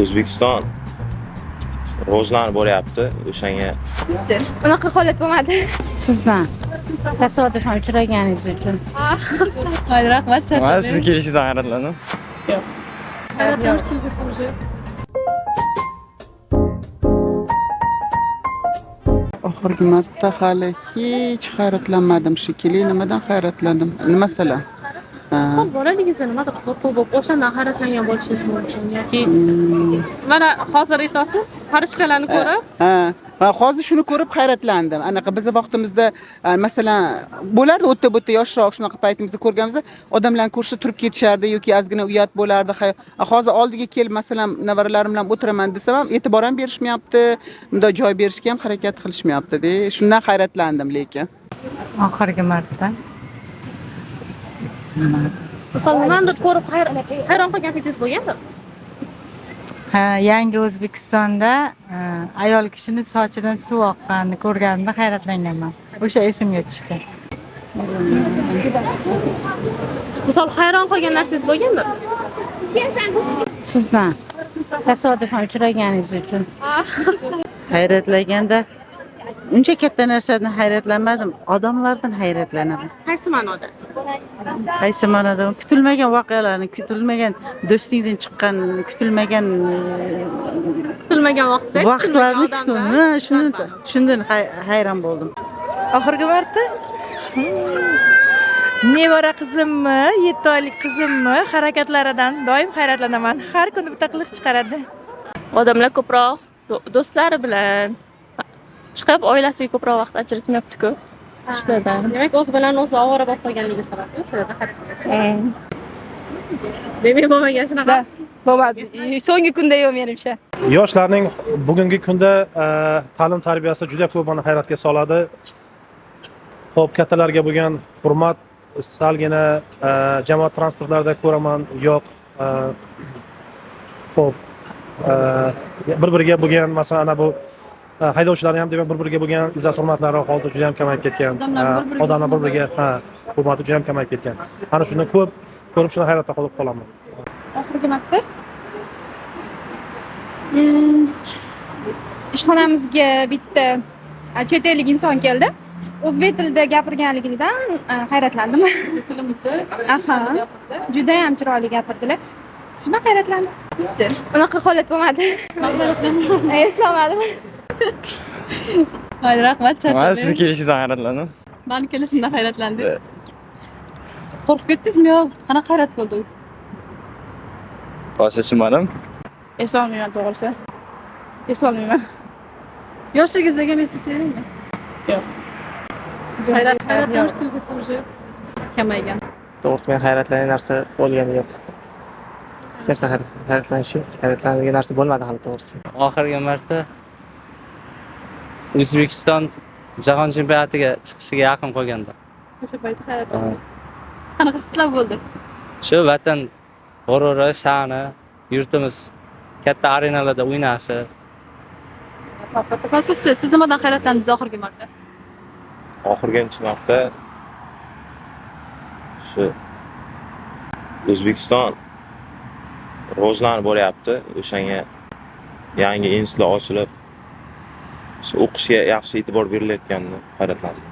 O'zbekiston rivojlanib boryapti. O'shanga Unaqa holat bo'lmadi. Sizdan tasodifan uchraganingiz uchun. Hayır, rahmat, Men charchadim. sizni kelishingizdan hayratlandim. Hayratlanish tuyg'usi уже. Oxirgi marta hali hech hayratlanmadim shekilli. Nimadan hayratlandim? Masalan, Son bolaligingizda nimadir bo'lib o'shandan hayratlangan bo'lishingiz mumkin yoki mana hozir aytasiz qarishkalarni ko'rib ha, hozir shuni ko'rib hayratlandim. Anaqa biz vaqtimizda masalan bo'lardi o'tda bo'tda yoshroq shunaqa paytimizda ko'rganimizda odamlarni ko'rsa turib ketishardi yoki ozgina uyat bo'lardi. Hozir oldiga kelib masalan nevaralarim bilan o'tiraman desam ham e'tibor ham berishmayapti, bunday joy berishga ham harakat qilishmayapti-da. Shundan hayratlandim lekin. Oxirgi marta misol nimanidir ko'rib hayron qolganingiz bo'lgandir? ha, yangi O'zbekistonda ayol kishini sochidan suv oqqanini ko'rganimda hayratlanganman. O'sha esimga tushdi. Misol hayron qolgan narsangiz bo'lgandir? Sizdan tasodifan uchraganingiz uchun. Hayratlaganda uncha katta narsadan hayratlanmadim, odamlardan hayratlanaman. Qaysi ma'noda? Qaysi ma'noda? Kutilmagan voqealarni, kutilmagan do'stlikdan chiqqan, kutilmagan vaqtda vaqtlarni shundan hayron bo'ldim. Oxirgi marta nevara qizimmi, 7 oylik qizimmi harakatlaridan doim hayratlanaman. Har kuni bitta qiliq chiqaradi. Odamlar ko'proq do'stlari bilan chiqib oilasiga ko'proq vaqt ajratmayapti-ku. Shulardan. Demak, o'zi bilan o'zi ovora bo'lib qolganligi sababli shulardan hayratlanasiz. Demak, bo'lmagan shunaqa. Bo'lmadi. So'nggi kunda yo'q menimcha. Yoshlarning bugungi kunda ta'lim tarbiyasi juda ko'p meni hayratga soladi. Xo'p, kattalarga bo'lgan hurmat salgina jamoat transportlarida ko'raman, yo'q. Xo'p, bir-biriga bo'lgan masalan ana bu haydovchilar ham demak bir-biriga bo'lgan izzat hurmatlari hozir juda ham kamayib ketgan. Odamlar bir-biriga hurmati juda ham kamayib ketgan. Ana shundan ko'p ko'rib shuni hayratda qolib qolaman. Oxirgi marta ishxonamizga bitta chet ellik inson keldi. O'zbek tilida gapirganligidan hayratlandim. Tilimizda Aha. Juda ham chiroyli gapirdilar. Shundan hayratlandim. sizchi? Unaqa holat bo'lmadi. Eslamadim. Hayır, rahmat, Men charchadim. sizni kelishingizdan hayratlandim. Meni kelishimdan hayratlandingiz. Qo'rqib ketdingizmi yo? Qanaqa hayrat bo'ldi? Hozir tushunmadim. Eslolmayman to'g'risi. Eslolmayman. Yoshligingizdagi men sizni sevmayman. Yo'q. Hayratlanish tuyg'usi уже kamaygan. To'g'risi men hayratlangan narsa bo'lgani yo'q. Hech narsa hayratlanadigan narsa bo'lmadi hali to'g'risi. Oxirgi marta O'zbekiston jahon chempionatiga chiqishiga yaqin qolganda. O'sha paytda hayratlandingiz. Qanaqa hislar bo'ldi? Shu vatan g'ururi, sha'ni, yurtimiz katta arenalarda o'ynashi. Sizchi, siz nimadan hayratlandingiz oxirgi marta? oxirgi marta shu O'zbekiston rivojlanib boryapti. O'shanga yangi institutlar ochilib, o'qishga yaxshi e'tibor berilayotganini hayratlandim.